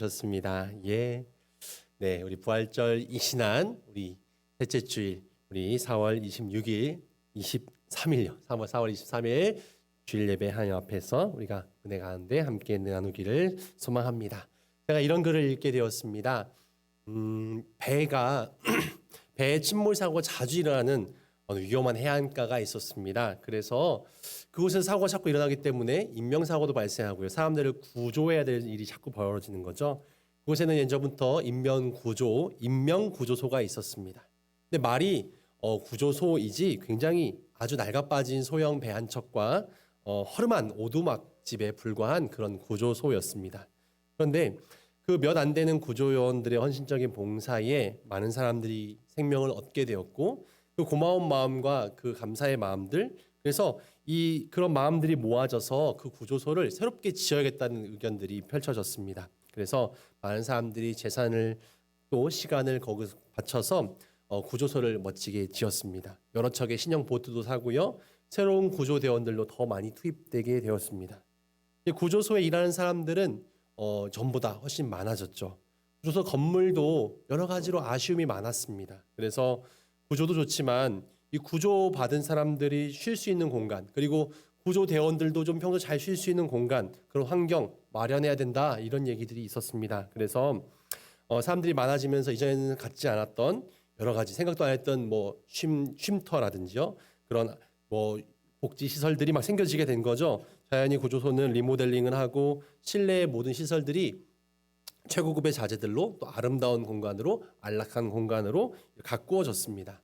좋습니다. 예. 네, 우리 부활절 이 신안 우리 셋째 주일 우리 4월 26일, 23일요. 4월 23일 주일 예배 하나님 앞에서 우리가 은혜 가운데 함께 나누기를 소망합니다. 제가 이런 글을 읽게 되었습니다. 배에 침몰 사고가 자주 일어나는 어느 위험한 해안가가 있었습니다. 그래서 그곳에서 사고가 자꾸 일어나기 때문에 인명사고도 발생하고요. 사람들을 구조해야 될 일이 자꾸 벌어지는 거죠. 그곳에는 예전부터 인명구조소가 있었습니다. 근데 말이 구조소이지 굉장히 아주 낡아빠진 소형 배 한 척과 허름한 오두막집에 불과한 그런 구조소였습니다. 그런데 그 몇 안 되는 구조요원들의 헌신적인 봉사에 많은 사람들이 생명을 얻게 되었고, 그 고마운 마음과 그 감사의 마음들, 그래서 그런 마음들이 모아져서 그 구조소를 새롭게 지어야겠다는 의견들이 펼쳐졌습니다. 그래서 많은 사람들이 재산을 또 시간을 거기서 바쳐서 구조소를 멋지게 지었습니다. 여러 척의 신형 보트도 사고요. 새로운 구조대원들도 더 많이 투입되게 되었습니다. 구조소에 일하는 사람들은 전보다 훨씬 많아졌죠. 구조소 건물도 여러 가지로 아쉬움이 많았습니다. 그래서 구조도 좋지만 이 구조 받은 사람들이 쉴 수 있는 공간, 그리고 구조대원들도 좀 평소 잘 쉴 수 있는 공간, 그런 환경 마련해야 된다, 이런 얘기들이 있었습니다. 그래서 사람들이 많아지면서 이전에는 갖지 않았던 여러 가지 생각도 안 했던 쉼터라든지요, 그런 복지 시설들이 막 생겨지게 된 거죠. 자연히 구조소는 리모델링을 하고 실내의 모든 시설들이 최고급의 자재들로 또 아름다운 공간으로, 안락한 공간으로 가꾸어졌습니다.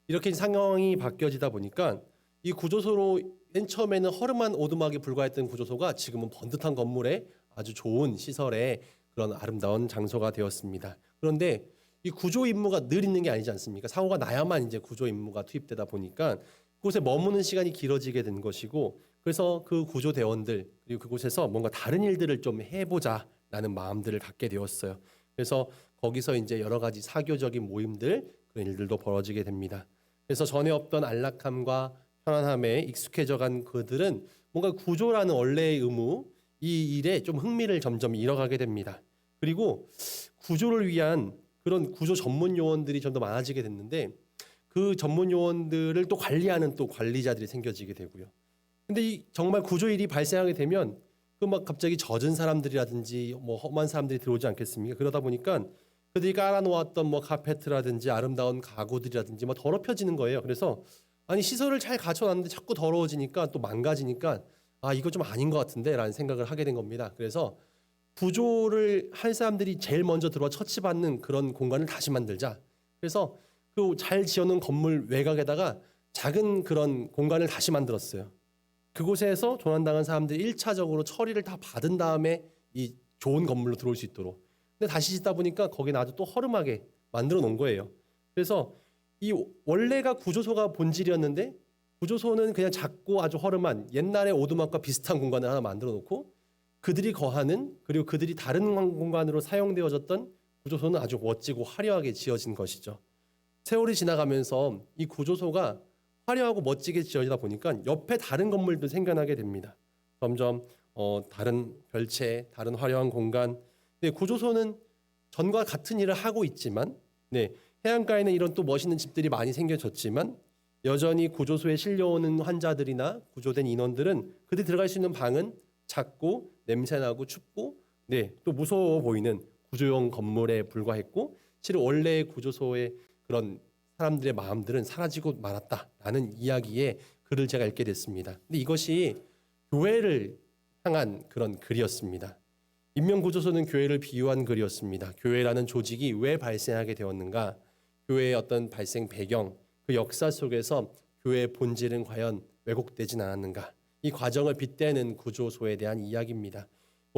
이렇게 상황이 바뀌어지다 보니까 이 구조소로 맨 처음에는 허름한 오두막에 불과했던 구조소가 지금은 번듯한 건물에 아주 좋은 시설에 그런 아름다운 장소가 되었습니다. 그런데 이 구조 임무가 늘 있는 게 아니지 않습니까? 사고가 나야만 이제 구조 임무가 투입되다 보니까 그곳에 머무는 시간이 길어지게 된 것이고, 그래서 그 구조대원들 그리고 그곳에서 뭔가 다른 일들을 좀 해보자라는 마음들을 갖게 되었어요. 그래서 거기서 이제 여러 가지 사교적인 모임들, 그런 일들도 벌어지게 됩니다. 그래서 전에 없던 안락함과 편안함에 익숙해져간 그들은 뭔가 구조라는 원래의 의무, 이 일에 좀 흥미를 점점 잃어가게 됩니다. 그리고 구조를 위한 그런 구조 전문 요원들이 좀 더 많아지게 됐는데, 그 전문 요원들을 또 관리하는 또 관리자들이 생겨지게 되고요. 근데 정말 구조 일이 발생하게 되면 그 막 갑자기 젖은 사람들이라든지 험한 사람들이 들어오지 않겠습니까? 그러다 보니까 그들이 깔아놓았던 카페트라든지 아름다운 가구들이라든지 더럽혀지는 거예요. 그래서 아니, 시설을 잘 갖춰놨는데 자꾸 더러워지니까 또 망가지니까 이거 좀 아닌 것 같은데 라는 생각을 하게 된 겁니다. 그래서 구조를 할 사람들이 제일 먼저 들어와 처치받는 그런 공간을 다시 만들자. 그래서 그 잘 지어놓은 건물 외곽에다가 작은 그런 공간을 다시 만들었어요. 그곳에서 조난당한 사람들이 1차적으로 처리를 다 받은 다음에 이 좋은 건물로 들어올 수 있도록. 근데 다시 짓다 보니까 거기는 아주 또 허름하게 만들어 놓은 거예요. 그래서 이 원래가 구조소가 본질이었는데, 구조소는 그냥 작고 아주 허름한 옛날의 오두막과 비슷한 공간을 하나 만들어 놓고, 그들이 거하는, 그리고 그들이 다른 공간으로 사용되어졌던 구조소는 아주 멋지고 화려하게 지어진 것이죠. 세월이 지나가면서 이 구조소가 화려하고 멋지게 지어지다 보니까 옆에 다른 건물도 생겨나게 됩니다. 점점 다른 별채, 다른 화려한 공간. 네, 구조소는 전과 같은 일을 하고 있지만, 해안가에는 이런 또 멋있는 집들이 많이 생겨졌지만, 여전히 구조소에 실려오는 환자들이나 구조된 인원들은 그들이 들어갈 수 있는 방은 작고 냄새나고 춥고, 또 무서워 보이는 구조용 건물에 불과했고, 실은 원래의 구조소의 그런 사람들의 마음들은 사라지고 말았다라는 이야기에 글을 제가 읽게 됐습니다. 근데 이것이 교회를 향한 그런 글이었습니다. 인명구조소는 교회를 비유한 글이었습니다. 교회라는 조직이 왜 발생하게 되었는가, 교회의 어떤 발생 배경, 그 역사 속에서 교회의 본질은 과연 왜곡되진 않았는가, 이 과정을 빗대는 구조소에 대한 이야기입니다.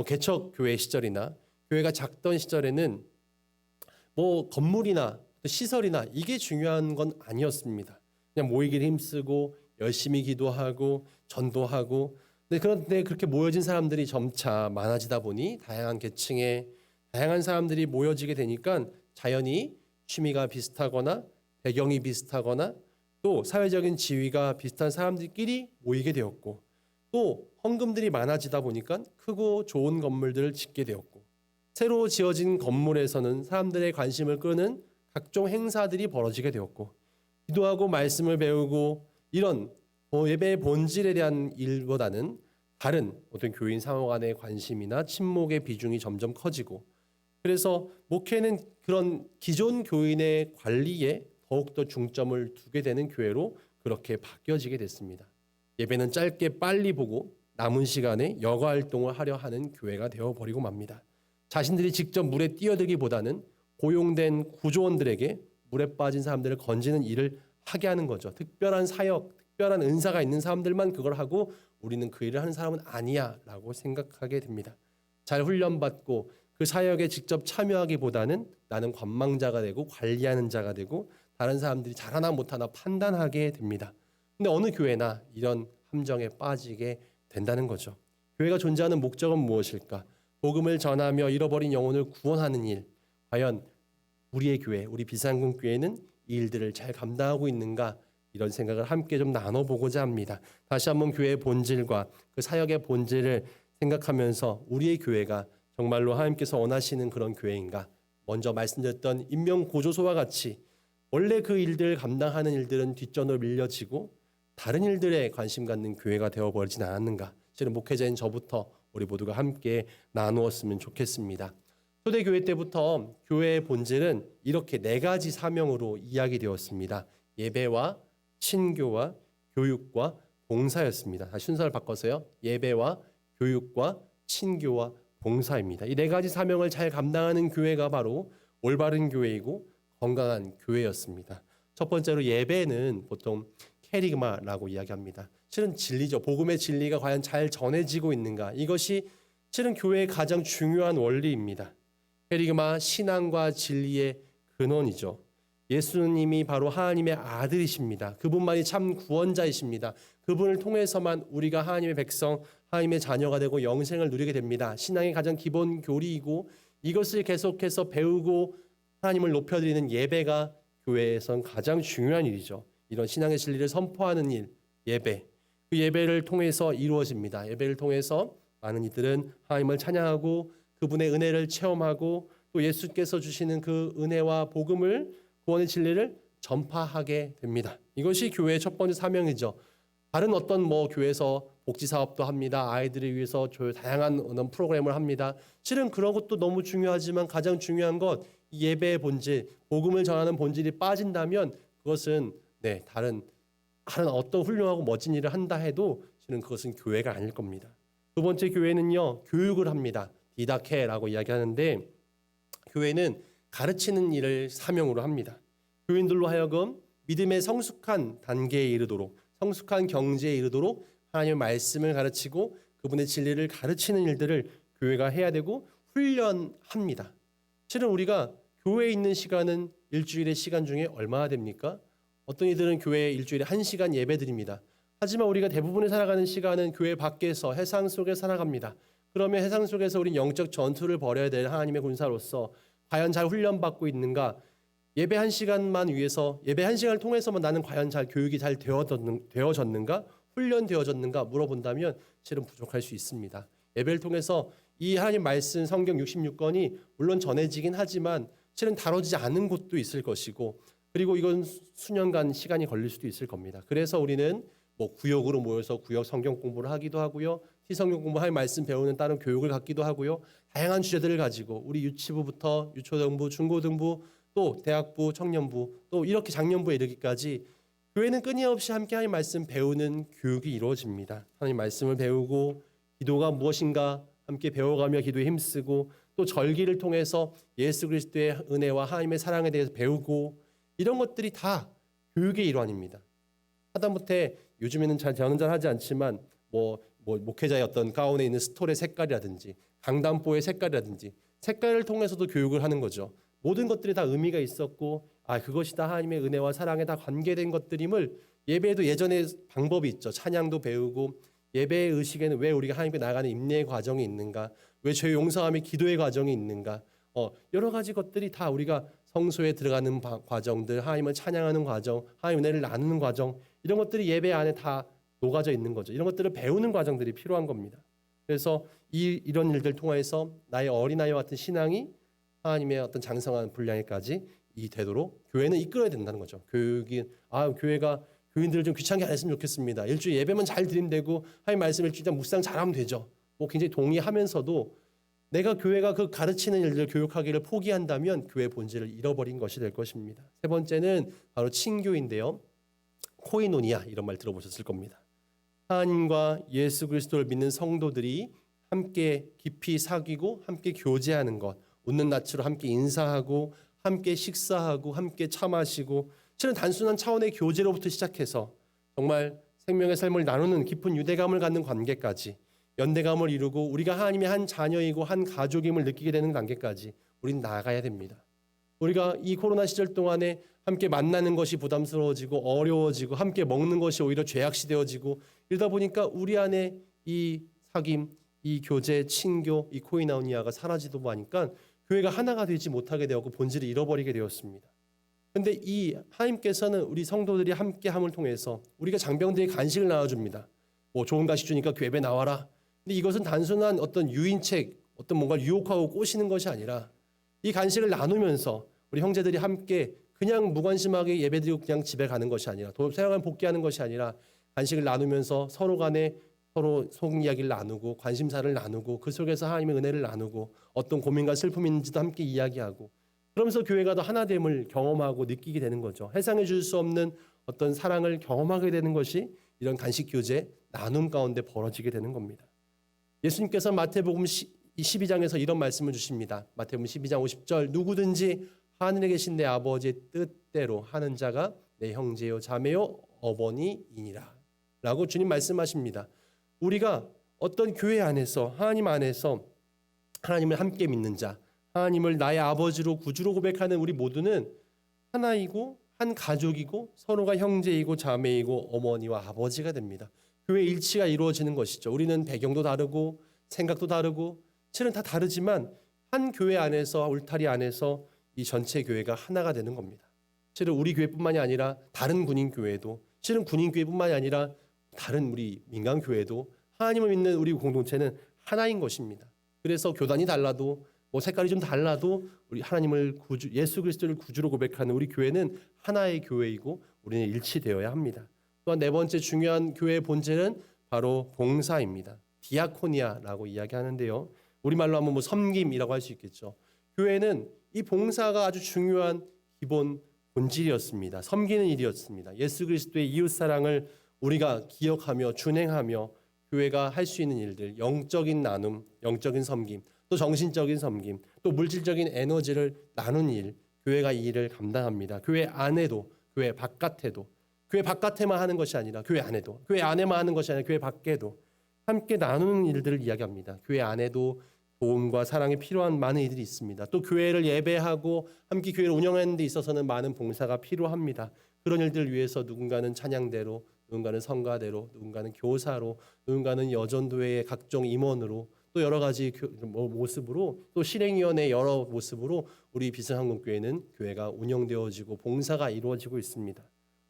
개척 교회 시절이나 교회가 작던 시절에는 건물이나 시설이나 이게 중요한 건 아니었습니다. 그냥 모이기를 힘쓰고 열심히 기도하고 전도하고, 그런데 그렇게 모여진 사람들이 점차 많아지다 보니 다양한 계층의 다양한 사람들이 모여지게 되니까 자연히 취미가 비슷하거나 배경이 비슷하거나 또 사회적인 지위가 비슷한 사람들끼리 모이게 되었고, 또 헌금들이 많아지다 보니까 크고 좋은 건물들을 짓게 되었고, 새로 지어진 건물에서는 사람들의 관심을 끄는 각종 행사들이 벌어지게 되었고, 기도하고 말씀을 배우고 이런 예배의 본질에 대한 일보다는 다른 어떤 교인 상호 간의 관심이나 친목의 비중이 점점 커지고, 그래서 목회는 그런 기존 교인의 관리에 더욱더 중점을 두게 되는 교회로 그렇게 바뀌어지게 됐습니다. 예배는 짧게 빨리 보고 남은 시간에 여가 활동을 하려 하는 교회가 되어버리고 맙니다. 자신들이 직접 물에 뛰어들기보다는 고용된 구조원들에게 물에 빠진 사람들을 건지는 일을 하게 하는 거죠. 특별한 사역, 특별한 은사가 있는 사람들만 그걸 하고 우리는 그 일을 하는 사람은 아니야 라고 생각하게 됩니다. 잘 훈련받고 그 사역에 직접 참여하기보다는 나는 관망자가 되고 관리하는 자가 되고 다른 사람들이 잘하나 못하나 판단하게 됩니다. 근데 어느 교회나 이런 함정에 빠지게 된다는 거죠. 교회가 존재하는 목적은 무엇일까? 복음을 전하며 잃어버린 영혼을 구원하는 일. 과연 우리의 교회, 우리 비상금 교회는 이 일들을 잘 감당하고 있는가? 이런 생각을 함께 좀 나눠보고자 합니다. 다시 한번 교회의 본질과 그 사역의 본질을 생각하면서 우리의 교회가 정말로 하나님께서 원하시는 그런 교회인가? 먼저 말씀드렸던 인명구조소와 같이 원래 그 일들을 감당하는 일들은 뒷전으로 밀려지고 다른 일들에 관심 갖는 교회가 되어버리진 않았는가? 실은 목회자인 저부터 우리 모두가 함께 나누었으면 좋겠습니다. 초대교회 때부터 교회의 본질은 이렇게 4가지 사명으로 이야기되었습니다. 예배와 친교와 교육과 봉사였습니다. 다시 순서를 바꿔서요. 예배와 교육과 친교와 봉사입니다. 이 4가지 사명을 잘 감당하는 교회가 바로 올바른 교회이고 건강한 교회였습니다. 첫 번째로 예배는 보통 캐리그마라고 이야기합니다. 실은 진리죠. 복음의 진리가 과연 잘 전해지고 있는가? 이것이 실은 교회의 가장 중요한 원리입니다. 캐리그마, 신앙과 진리의 근원이죠. 예수님이 바로 하나님의 아들이십니다. 그분만이 참 구원자이십니다. 그분을 통해서만 우리가 하나님의 백성, 하나님의 자녀가 되고 영생을 누리게 됩니다. 신앙의 가장 기본 교리이고 이것을 계속해서 배우고 하나님을 높여드리는 예배가 교회에선 가장 중요한 일이죠. 이런 신앙의 진리를 선포하는 일, 예배. 그 예배를 통해서 이루어집니다. 예배를 통해서 많은 이들은 하나님을 찬양하고 그분의 은혜를 체험하고 또 예수께서 주시는 그 은혜와 복음을 구원의 진리를 전파하게 됩니다. 이것이 교회의 첫 번째 사명이죠. 다른 어떤 교회에서 복지 사업도 합니다. 아이들을 위해서 다양한 어떤 프로그램을 합니다. 실은 그런 것도 너무 중요하지만 가장 중요한 것 예배의 본질, 복음을 전하는 본질이 빠진다면 그것은 다른 어떤 훌륭하고 멋진 일을 한다 해도 실은 그것은 교회가 아닐 겁니다. 두 번째 교회는요, 교육을 합니다. 디다케라고 이야기하는데 교회는 가르치는 일을 사명으로 합니다. 교인들로 하여금 믿음의 성숙한 단계에 이르도록 성숙한 경지에 이르도록 하나님의 말씀을 가르치고 그분의 진리를 가르치는 일들을 교회가 해야 되고 훈련합니다. 실은 우리가 교회에 있는 시간은 일주일의 시간 중에 얼마나 됩니까? 어떤 이들은 교회에 일주일에 1시간 예배드립니다. 하지만 우리가 대부분을 살아가는 시간은 교회 밖에서 해상 속에 살아갑니다. 그러면 해상 속에서 우린 영적 전투를 벌여야 될 하나님의 군사로서 과연 잘 훈련받고 있는가? 예배 1시간만 위해서 예배 1시간을 통해서만 나는 과연 잘 교육이 잘 되어졌는가? 훈련되어졌는가? 물어본다면 실은 부족할 수 있습니다. 예배를 통해서 이 하나님 말씀 성경 66권이 물론 전해지긴 하지만 실은 다뤄지지 않은 곳도 있을 것이고 그리고 이건 수년간 시간이 걸릴 수도 있을 겁니다. 그래서 우리는 구역으로 모여서 구역 성경 공부를 하기도 하고요. 티성경 공부 하나님 말씀 배우는 다른 교육을 갖기도 하고요. 다양한 주제들을 가지고 우리 유치부부터 유초등부, 중고등부, 또 대학부, 청년부, 또 이렇게 장년부에 이르기까지 교회는 끊임없이 함께 하나님 말씀 배우는 교육이 이루어집니다. 하나님 말씀을 배우고 기도가 무엇인가 함께 배워가며 기도에 힘쓰고 또 절기를 통해서 예수 그리스도의 은혜와 하나님의 사랑에 대해서 배우고 이런 것들이 다 교육의 일환입니다. 하다못해 요즘에는 저는 잘 하지 않지만 목회자의 어떤 가운에 있는 스톨의 색깔이라든지 강단보의 색깔이라든지 색깔을 통해서도 교육을 하는 거죠. 모든 것들이 다 의미가 있었고 그것이 다 하나님의 은혜와 사랑에 다 관계된 것들임을 예배에도 예전에 방법이 있죠. 찬양도 배우고 예배의 의식에는 왜 우리가 하나님께 나아가는 인내의 과정이 있는가, 왜 죄 용서함의 기도의 과정이 있는가, 여러 가지 것들이 다 우리가 성소에 들어가는 과정들, 하나님을 찬양하는 과정, 하나님의 은혜를 나누는 과정 이런 것들이 예배 안에 다 녹아져 있는 거죠. 이런 것들을 배우는 과정들이 필요한 겁니다. 그래서 이런 일들 통해서 나의 어린아이와 같은 신앙이 하나님의 어떤 장성한 분량에까지 되도록 교회는 이끌어야 된다는 거죠. 교회가 교인들을 좀 귀찮게 안 했으면 좋겠습니다. 일주일 예배만 잘 드리면 되고 하나님 말씀 일주일 묵상 잘하면 되죠. 뭐 굉장히 동의하면서도 내가 교회가 그 가르치는 일들을 교육하기를 포기한다면 교회 본질을 잃어버린 것이 될 것입니다. 세 번째는 바로 친교인데요. 코이노니아 이런 말 들어보셨을 겁니다. 하나님과 예수 그리스도를 믿는 성도들이 함께 깊이 사귀고 함께 교제하는 것, 웃는 낯으로 함께 인사하고 함께 식사하고 함께 차 마시고 실은 단순한 차원의 교제로부터 시작해서 정말 생명의 삶을 나누는 깊은 유대감을 갖는 관계까지 연대감을 이루고 우리가 하나님의 한 자녀이고 한 가족임을 느끼게 되는 단계까지 우리는 나아가야 됩니다. 우리가 이 코로나 시절 동안에 함께 만나는 것이 부담스러워지고 어려워지고 함께 먹는 것이 오히려 죄악시되어지고 이러다 보니까 우리 안에 이 사귐, 이 교제, 친교, 이 코이노니아가 사라지다 보니까 교회가 하나가 되지 못하게 되었고 본질을 잃어버리게 되었습니다. 그런데 이 하나님께서는 우리 성도들이 함께함을 통해서 우리가 장병들에게 간식을 나눠줍니다. 뭐 좋은 간식 주니까 교회에 나와라. 근데 이것은 단순한 어떤 유인책, 어떤 뭔가 유혹하고 꼬시는 것이 아니라 이 간식을 나누면서 우리 형제들이 함께 그냥 무관심하게 예배드리고 그냥 집에 가는 것이 아니라 세상을 복귀하는 것이 아니라 간식을 나누면서 서로 간에 서로 속 이야기를 나누고 관심사를 나누고 그 속에서 하나님의 은혜를 나누고 어떤 고민과 슬픔인지도 함께 이야기하고 그러면서 교회가 더 하나됨을 경험하고 느끼게 되는 거죠. 해상해 줄 수 없는 어떤 사랑을 경험하게 되는 것이 이런 간식 교제, 나눔 가운데 벌어지게 되는 겁니다. 예수님께서 마태복음 12장에서 이런 말씀을 주십니다. 마태복음 12장 50절 누구든지 하늘에 계신 내 아버지의 뜻대로 하는 자가 내 형제요 자매요 어머니이니라 라고 주님 말씀하십니다. 우리가 어떤 교회 안에서 하나님 안에서 하나님을 함께 믿는 자 하나님을 나의 아버지로 구주로 고백하는 우리 모두는 하나이고 한 가족이고 서로가 형제이고 자매이고 어머니와 아버지가 됩니다. 교회 일치가 이루어지는 것이죠. 우리는 배경도 다르고 생각도 다르고 실은 다 다르지만 한 교회 안에서 울타리 안에서 이 전체 교회가 하나가 되는 겁니다. 실은 우리 교회뿐만이 아니라 다른 군인 교회도 실은 군인 교회뿐만이 아니라 다른 우리 민간 교회도 하나님을 믿는 우리 공동체는 하나인 것입니다. 그래서 교단이 달라도 뭐 색깔이 좀 달라도 우리 하나님을 예수 그리스도를 구주로 고백하는 우리 교회는 하나의 교회이고 우리는 일치되어야 합니다. 또한 네 번째 중요한 교회의 본질은 바로 봉사입니다. 디아코니아라고 이야기하는데요. 우리말로 하면 뭐 섬김이라고 할 수 있겠죠. 교회는 이 봉사가 아주 중요한 기본 본질이었습니다. 섬기는 일이었습니다. 예수 그리스도의 이웃사랑을 우리가 기억하며 준행하며 교회가 할 수 있는 일들, 영적인 나눔, 영적인 섬김, 또 정신적인 섬김, 또 물질적인 에너지를 나눈 일, 교회가 이 일을 감당합니다. 교회 안에도, 교회 바깥에도, 교회 바깥에만 하는 것이 아니라 교회 안에도, 교회 안에만 하는 것이 아니라 교회 밖에도 함께 나누는 일들을 이야기합니다. 교회 안에도 도움과 사랑이 필요한 많은 일들이 있습니다. 또 교회를 예배하고 함께 교회를 운영하는 데 있어서는 많은 봉사가 필요합니다. 그런 일들을 위해서 누군가는 찬양대로, 누군가는 성가대로, 누군가는 교사로, 누군가는 여전도회의 각종 임원으로 또 여러 가지 모습으로 또 실행위원회의 여러 모습으로 우리 비스한국교회는 교회가 운영되어지고 봉사가 이루어지고 있습니다.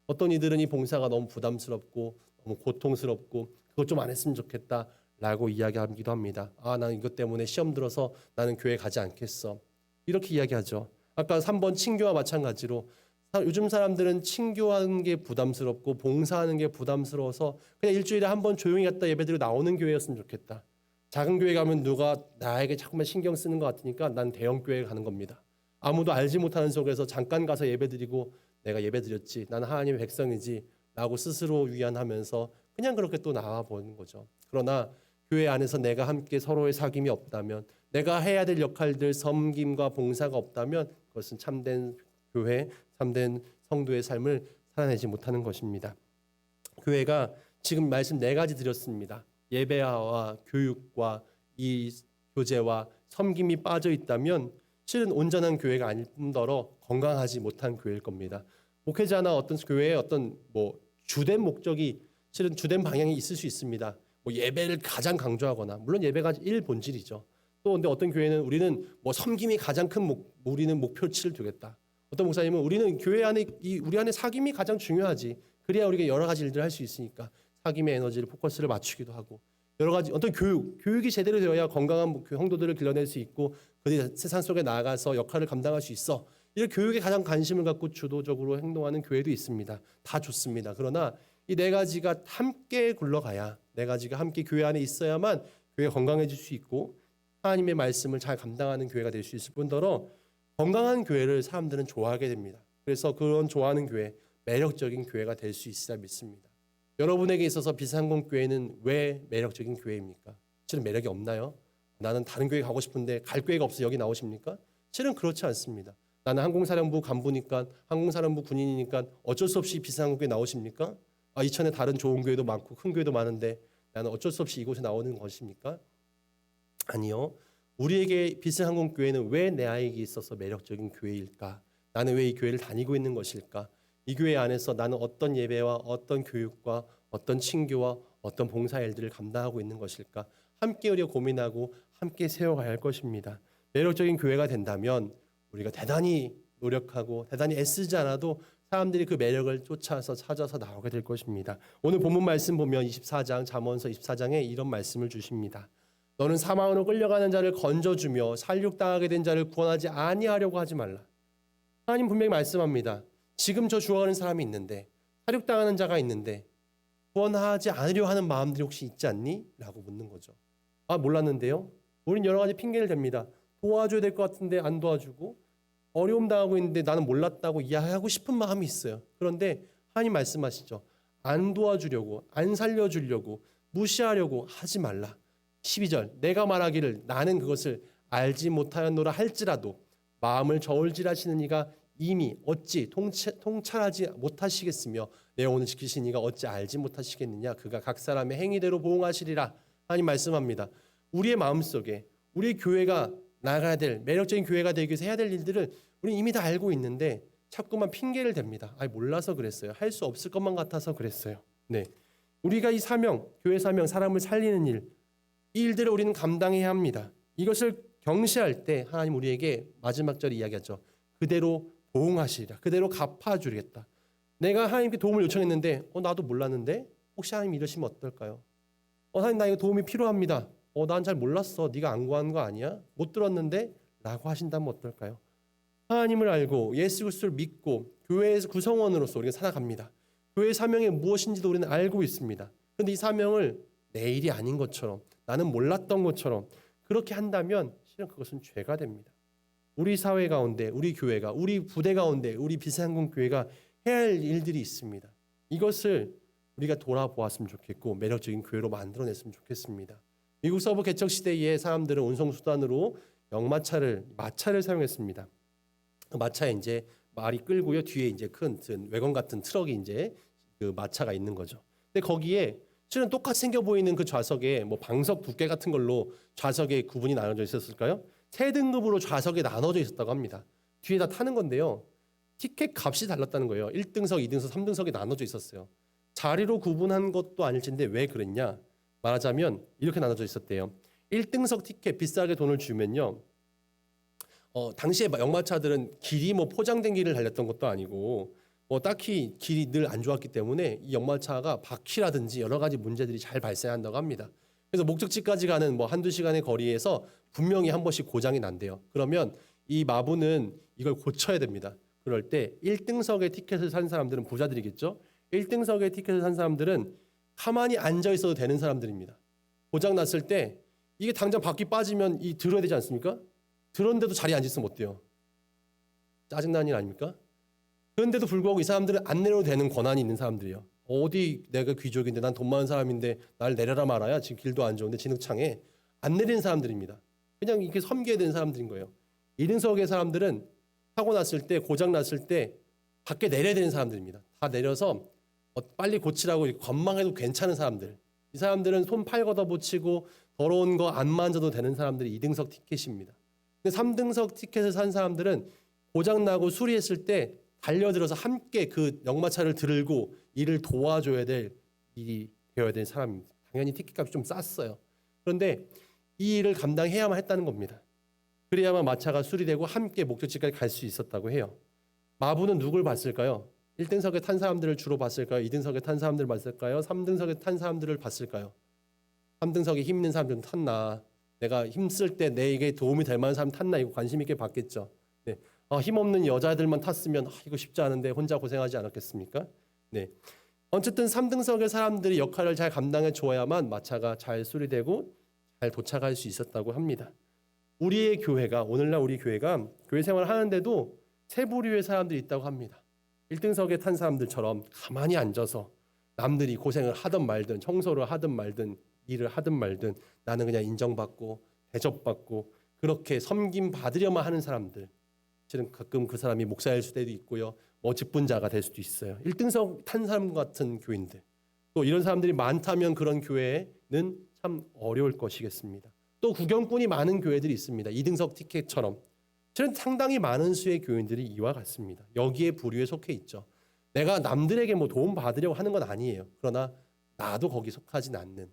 어떤 이들은 이 봉사가 너무 부담스럽고 너무 고통스럽고 그것 좀 안 했으면 좋겠다라고 이야기하기도 합니다. 나는 이것 때문에 시험 들어서 나는 교회 가지 않겠어. 이렇게 이야기하죠. 아까 3번 친교와 마찬가지로 요즘 사람들은 친교하는 게 부담스럽고 봉사하는 게 부담스러워서 그냥 일주일에 한 번 조용히 갔다 예배드리고 나오는 교회였으면 좋겠다. 작은 교회 가면 누가 나에게 자꾸만 신경 쓰는 것 같으니까 난 대형 교회에 가는 겁니다. 아무도 알지 못하는 속에서 잠깐 가서 예배드리고 내가 예배드렸지, 나는 하나님의 백성이지 라고 스스로 위안하면서 그냥 그렇게 또 나와 보는 거죠. 그러나 교회 안에서 내가 함께 서로의 사귐이 없다면, 내가 해야 될 역할들, 섬김과 봉사가 없다면 그것은 참된 교회, 참된 성도의 삶을 살아내지 못하는 것입니다. 교회가 지금 말씀 4가지 드렸습니다. 예배와 교육과 이 교제와 섬김이 빠져 있다면 실은 온전한 교회가 아닐 뿐더러 건강하지 못한 교회일 겁니다. 목회자나 어떤 교회의 어떤 주된 목적이 실은 주된 방향이 있을 수 있습니다. 예배를 가장 강조하거나 물론 예배가 본질이죠. 또 근데 어떤 교회는 우리는 섬김이 가장 큰 우리는 목표치를 두겠다. 어떤 목사님은 우리는 교회 안에 우리 안에 사귐이 가장 중요하지. 그래야 우리가 여러 가지 일들을 할 수 있으니까 사귐의 에너지를 포커스를 맞추기도 하고 여러 가지 어떤 교육이 제대로 되어야 건강한 형도들을 길러낼 수 있고 그들이 세상 속에 나아가서 역할을 감당할 수 있어. 이런 교육에 가장 관심을 갖고 주도적으로 행동하는 교회도 있습니다. 다 좋습니다. 그러나 이 네 가지가 함께 굴러가야, 네 가지가 함께 교회 안에 있어야만 교회가 건강해질 수 있고 하나님의 말씀을 잘 감당하는 교회가 될 수 있을 뿐더러 건강한 교회를 사람들은 좋아하게 됩니다. 그래서 그런 좋아하는 교회, 매력적인 교회가 될 수 있으라 믿습니다. 여러분에게 있어서 비상공교회는 왜 매력적인 교회입니까? 실은 매력이 없나요? 나는 다른 교회 가고 싶은데 갈 교회가 없어 여기 나오십니까? 실은 그렇지 않습니다. 나는 항공사령부 간부니까, 항공사령부 군인이니까 어쩔 수 없이 비상공교회 나오십니까? 이천에 다른 좋은 교회도 많고 큰 교회도 많은데 나는 어쩔 수 없이 이곳에 나오는 것입니까? 아니요. 우리에게 비스항공교회는 왜 내 아이에게 있어서 매력적인 교회일까? 나는 왜 이 교회를 다니고 있는 것일까? 이 교회 안에서 나는 어떤 예배와 어떤 교육과 어떤 친교와 어떤 봉사일들을 감당하고 있는 것일까? 함께 우리가 고민하고 함께 세워가야 할 것입니다. 매력적인 교회가 된다면 우리가 대단히 노력하고 대단히 애쓰지 않아도 사람들이 그 매력을 쫓아서 찾아서 나오게 될 것입니다. 오늘 본문 말씀 보면 24장 잠언서 24장에 이런 말씀을 주십니다. 너는 사망으로 끌려가는 자를 건져주며 살육당하게 된 자를 구원하지 아니하려고 하지 말라. 하나님 분명히 말씀합니다. 지금 저 죽어가는 사람이 있는데 살육당하는 자가 있는데 구원하지 않으려 하는 마음들이 혹시 있지 않니? 라고 묻는 거죠. 몰랐는데요. 우린 여러 가지 핑계를 댑니다. 도와줘야 될 것 같은데 안 도와주고 어려움 당하고 있는데 나는 몰랐다고 이해하고 싶은 마음이 있어요. 그런데 하나님 말씀하시죠. 안 도와주려고 안 살려주려고 무시하려고 하지 말라. 12절 내가 말하기를 나는 그것을 알지 못하였노라 할지라도 마음을 저울질하시는 이가 이미 어찌 통찰하지 못하시겠으며 내 영혼을 지키신 이가 어찌 알지 못하시겠느냐. 그가 각 사람의 행위대로 보응하시리라. 하나님 말씀합니다. 우리의 마음속에 우리 교회가 나가야 될 매력적인 교회가 되기 위해서 해야 될 일들을 우리 이미 다 알고 있는데 자꾸만 핑계를 댑니다. 몰라서 그랬어요. 할 수 없을 것만 같아서 그랬어요. 네, 우리가 이 사명, 교회 사명, 사람을 살리는 일, 이 일들을 우리는 감당해야 합니다. 이것을 경시할 때 하나님 우리에게 마지막 절에 이야기하죠. 그대로 보응하시리라. 그대로 갚아주겠다. 내가 하나님께 도움을 요청했는데 나도 몰랐는데 혹시 하나님 이러시면 어떨까요? 하나님 나 이거 도움이 필요합니다. 난 잘 몰랐어. 네가 안 구한 거 아니야? 못 들었는데? 라고 하신다면 어떨까요? 하나님을 알고 예수 그리스도를 믿고 교회에서 구성원으로서 우리가 살아갑니다. 교회의 사명이 무엇인지도 우리는 알고 있습니다. 그런데 이 사명을 내 일이 아닌 것처럼 나는 몰랐던 것처럼 그렇게 한다면 실은 그것은 죄가 됩니다. 우리 사회 가운데 우리 교회가 우리 부대 가운데 우리 비상공교회가 해야 할 일들이 있습니다. 이것을 우리가 돌아보았으면 좋겠고 매력적인 교회로 만들어냈으면 좋겠습니다. 미국 서부 개척 시대에 사람들은 운송 수단으로 마차를 사용했습니다. 그 마차에 이제 말이 끌고요 뒤에 이제 큰 외건 같은 트럭이 이제 그 마차가 있는 거죠. 근데 거기에 실은 똑같이 생겨 보이는 그 좌석에 방석 두께 같은 걸로 좌석에 구분이 나눠져 있었을까요? 세 등급으로 좌석에 나눠져 있었다고 합니다. 뒤에다 타는 건데요. 티켓 값이 달랐다는 거예요. 1등석, 2등석, 3등석이 나눠져 있었어요. 자리로 구분한 것도 아닐텐데 왜 그랬냐? 말하자면 이렇게 나눠져 있었대요. 1등석 티켓 비싸게 돈을 주면요. 당시에 역마차들은 길이 포장된 길을 달렸던 것도 아니고 딱히 길이 늘 안 좋았기 때문에 이 역마차가 바퀴라든지 여러 가지 문제들이 잘 발생한다고 합니다. 그래서 목적지까지 가는 한두 시간의 거리에서 분명히 한 번씩 고장이 난대요. 그러면 이 마부는 이걸 고쳐야 됩니다. 그럴 때 1등석의 티켓을 산 사람들은 부자들이겠죠. 1등석의 티켓을 산 사람들은 가만히 앉아 있어도 되는 사람들입니다. 고장 났을 때 이게 당장 바퀴 빠지면 들어야 되지 않습니까? 들었는데도 자리에 앉아 있으면 어때요? 짜증나는 일 아닙니까? 그런데도 불구하고 이 사람들은 안 내려도 되는 권한이 있는 사람들이에요. 어디 내가 귀족인데 난 돈 많은 사람인데 날 내려라 말아야 지금 길도 안 좋은데 진흙창에 안 내리는 사람들입니다. 그냥 이렇게 섬겨야 되는 사람들인 거예요. 2등석의 사람들은 사고 났을 때 고장 났을 때 밖에 내려야 되는 사람들입니다. 다 내려서 빨리 고치라고 건망해도 괜찮은 사람들. 이 사람들은 손 팔 걷어붙이고 더러운 거 안 만져도 되는 사람들이 2등석 티켓입니다. 근데 3등석 티켓을 산 사람들은 고장나고 수리했을 때 달려들어서 함께 그 역마차를 들고 이를 도와줘야 될 일이 되어야 될 사람입니다. 당연히 티켓값이 좀 쌌어요. 그런데 이 일을 감당해야만 했다는 겁니다. 그래야만 마차가 수리되고 함께 목적지까지 갈 수 있었다고 해요. 마부는 누굴 봤을까요? 1등석에 탄 사람들을 주로 봤을까요? 2등석에 탄 사람들을 봤을까요? 3등석에 탄 사람들을 봤을까요? 3등석에 힘 있는 사람 좀 탔나? 내가 힘쓸 때 내게 도움이 될 만한 사람 탔나? 이거 관심 있게 봤겠죠. 네. 힘없는 여자들만 탔으면 이거 쉽지 않은데 혼자 고생하지 않았겠습니까? 네. 어쨌든 3등석의 사람들이 역할을 잘 감당해 줘야만 마차가 잘 수리되고 잘 도착할 수 있었다고 합니다. 우리의 교회가 오늘날 우리 교회가 교회 생활을 하는데도 세 부류의 사람들이 있다고 합니다. 1등석에 탄 사람들처럼 가만히 앉아서 남들이 고생을 하든 말든 청소를 하든 말든 일을 하든 말든 나는 그냥 인정받고 대접받고 그렇게 섬김 받으려만 하는 사람들. 실은 가끔 그 사람이 목사일 수도 있고요. 직분자가 될 수도 있어요. 1등석 탄 사람 같은 교인들. 또 이런 사람들이 많다면 그런 교회는 참 어려울 것이겠습니다. 또 구경꾼이 많은 교회들이 있습니다. 2등석 티켓처럼. 실은 상당히 많은 수의 교인들이 이와 같습니다. 여기에 부류에 속해 있죠. 내가 남들에게 도움 받으려고 하는 건 아니에요. 그러나 나도 거기 속하진 않는.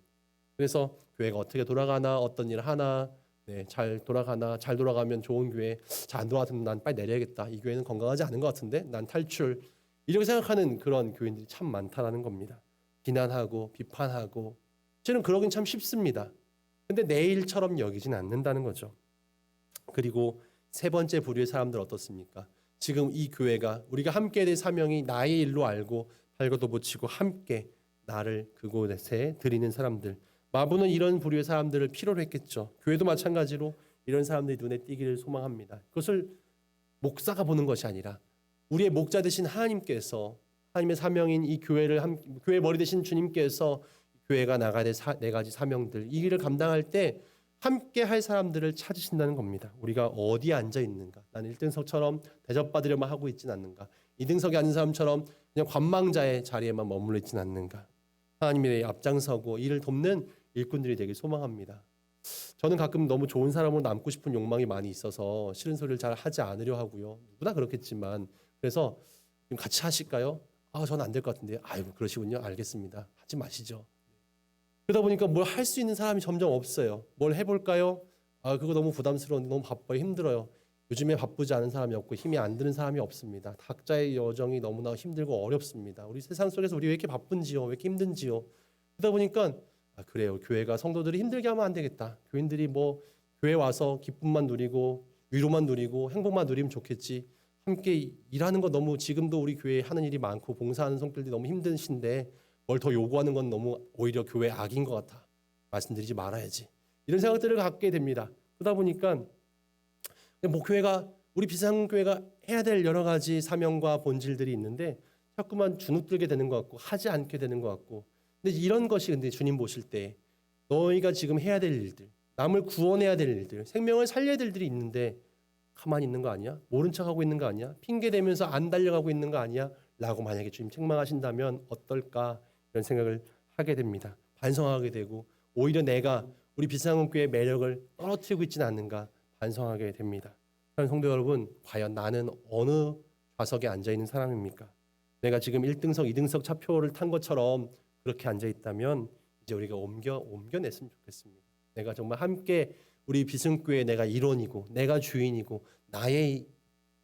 그래서 교회가 어떻게 돌아가나 어떤 일을 하나 잘 돌아가나 잘 돌아가면 좋은 교회 잘 안 돌아가면 난 빨리 내려야겠다. 이 교회는 건강하지 않은 것 같은데 난 탈출. 이렇게 생각하는 그런 교인들이 참 많다라는 겁니다. 비난하고 비판하고 실은 그러긴 참 쉽습니다. 근데 내 일처럼 여기진 않는다는 거죠. 그리고 세 번째 부류의 사람들 어떻습니까? 지금 이 교회가 우리가 함께 될 사명이 나의 일로 알고 발버둥 붙이고 함께 나를 그곳에 드리는 사람들. 마부는 이런 부류의 사람들을 필요로 했겠죠. 교회도 마찬가지로 이런 사람들이 눈에 띄기를 소망합니다. 그것을 목사가 보는 것이 아니라 우리의 목자 되신 하나님께서 하나님의 사명인 이 교회 머리 되신 주님께서 교회가 나가야 될 네 가지 사명들 이 일을 감당할 때 함께 할 사람들을 찾으신다는 겁니다. 우리가 어디에 앉아 있는가? 나는 1등석처럼 대접받으려만 하고 있진 않는가? 2등석에 앉은 사람처럼 그냥 관망자의 자리에만 머물러 있진 않는가? 하나님의 앞장서고 이를 돕는 일꾼들이 되길 소망합니다. 저는 가끔 너무 좋은 사람으로 남고 싶은 욕망이 많이 있어서 싫은 소리를 잘 하지 않으려 하고요. 누구나 그렇겠지만 그래서 같이 하실까요? 저는 안 될 것 같은데. 아이고 그러시군요. 알겠습니다. 하지 마시죠. 그러다 보니까 뭘 할 수 있는 사람이 점점 없어요. 뭘 해볼까요? 그거 너무 부담스러운데 너무 바빠요. 힘들어요. 요즘에 바쁘지 않은 사람이 없고 힘이 안 드는 사람이 없습니다. 각자의 여정이 너무나 힘들고 어렵습니다. 우리 세상 속에서 우리 왜 이렇게 바쁜지요? 왜 이렇게 힘든지요? 그러다 보니까 그래요. 교회가 성도들이 힘들게 하면 안 되겠다. 교인들이 교회 와서 기쁨만 누리고 위로만 누리고 행복만 누리면 좋겠지. 함께 일하는 거 너무 지금도 우리 교회에 하는 일이 많고 봉사하는 성들이 너무 힘드신데 뭘 더 요구하는 건 너무 오히려 교회 악인 것 같아. 말씀드리지 말아야지. 이런 생각들을 갖게 됩니다. 그러다 보니까 교회가 우리 비상교회가 해야 될 여러 가지 사명과 본질들이 있는데 자꾸만 주눅들게 되는 것 같고 하지 않게 되는 것 같고 근데 이런 것이 근데 주님 보실 때 너희가 지금 해야 될 일들 남을 구원해야 될 일들 생명을 살려야 될 일들이 있는데 가만히 있는 거 아니야? 모른 척하고 있는 거 아니야? 핑계 대면서 안 달려가고 있는 거 아니야? 라고 만약에 주님 책망하신다면 어떨까 이런 생각을 하게 됩니다. 반성하게 되고 오히려 내가 우리 비상교회의 매력을 떨어뜨리고 있지는 않는가 반성하게 됩니다. 사랑하는 성도 여러분, 과연 나는 어느 좌석에 앉아 있는 사람입니까? 내가 지금 1등석, 2등석 차표를 탄 것처럼 그렇게 앉아 있다면 이제 우리가 옮겨냈으면 좋겠습니다. 내가 정말 함께 우리 비승교회 내가 일원이고 내가 주인이고 나의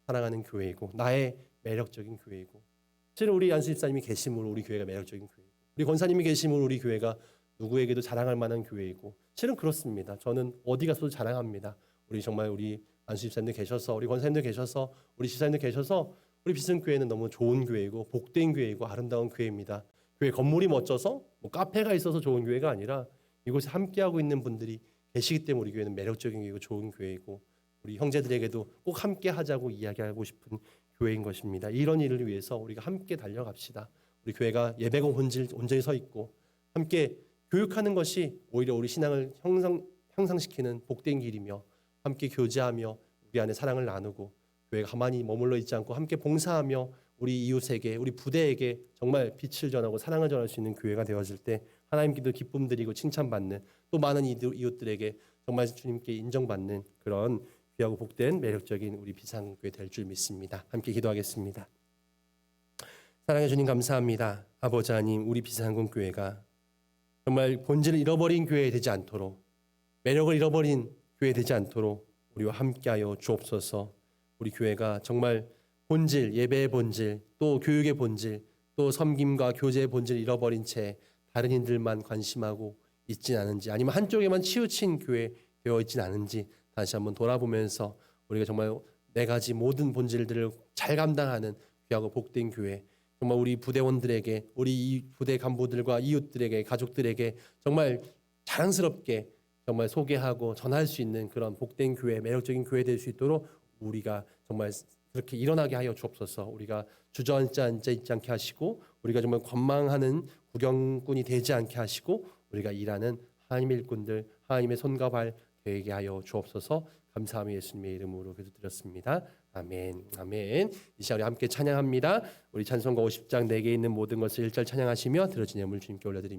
사랑하는 교회이고 나의 매력적인 교회이고 실은 우리 안수 집사님이 계심으로 우리 교회가 매력적인 교회이고 우리 권사님이 계심으로 우리 교회가 누구에게도 자랑할 만한 교회이고 실은 그렇습니다. 저는 어디 가서도 자랑합니다. 우리 안수 집사님들 계셔서 우리 권사님들 계셔서 우리 집사님들 계셔서 우리 비승교회는 너무 좋은 교회이고 복된 교회이고 아름다운 교회입니다. 교회 건물이 멋져서 카페가 있어서 좋은 교회가 아니라 이곳에 함께하고 있는 분들이 계시기 때문에 우리 교회는 매력적인 교회이고 좋은 교회이고 우리 형제들에게도 꼭 함께 하자고 이야기하고 싶은 교회인 것입니다. 이런 일을 위해서 우리가 함께 달려갑시다. 우리 교회가 예배공 온전히 서 있고 함께 교육하는 것이 오히려 우리 신앙을 향상시키는 복된 길이며 함께 교제하며 우리 안에 사랑을 나누고 교회가 가만히 머물러 있지 않고 함께 봉사하며 우리 이웃에게 우리 부대에게 정말 빛을 전하고 사랑을 전할 수 있는 교회가 되어질 때 하나님께도 기쁨 드리고 칭찬받는 또 많은 이웃들에게 정말 주님께 인정받는 그런 귀하고 복된 매력적인 우리 비상교회 될 줄 믿습니다. 함께 기도하겠습니다. 사랑해 주님 감사합니다. 아버지 하나님 우리 비상공교회가 정말 본질을 잃어버린 교회 되지 않도록 매력을 잃어버린 교회 되지 않도록 우리와 함께하여 주옵소서. 우리 교회가 정말 본질, 예배의 본질, 또 교육의 본질, 또 섬김과 교제의 본질을 잃어버린 채 다른 일들만 관심하고 있진 않은지, 아니면 한쪽에만 치우친 교회 되어 있진 않은지 다시 한번 돌아보면서 우리가 정말 네 가지 모든 본질들을 잘 감당하는 귀하고 복된 교회, 정말 우리 부대원들에게, 우리 이 부대 간부들과 이웃들에게, 가족들에게 정말 자랑스럽게 정말 소개하고 전할 수 있는 그런 복된 교회, 매력적인 교회 될 수 있도록 우리가 정말 그렇게 일어나게 하여 주옵소서. 우리가 주저앉지 있지 않게 하시고, 우리가 정말 관망하는 구경꾼이 되지 않게 하시고, 우리가 일하는 하나님의 일꾼들, 하나님의 손과 발 되게 하여 주옵소서. 감사하며 예수님의 이름으로 기도드렸습니다. 아멘. 아멘. 이 시간 우리 함께 찬양합니다. 우리 찬송가 50장 내게 있는 모든 것을 1절 찬양하시며 들어진 예물 주님께 올려드립니다.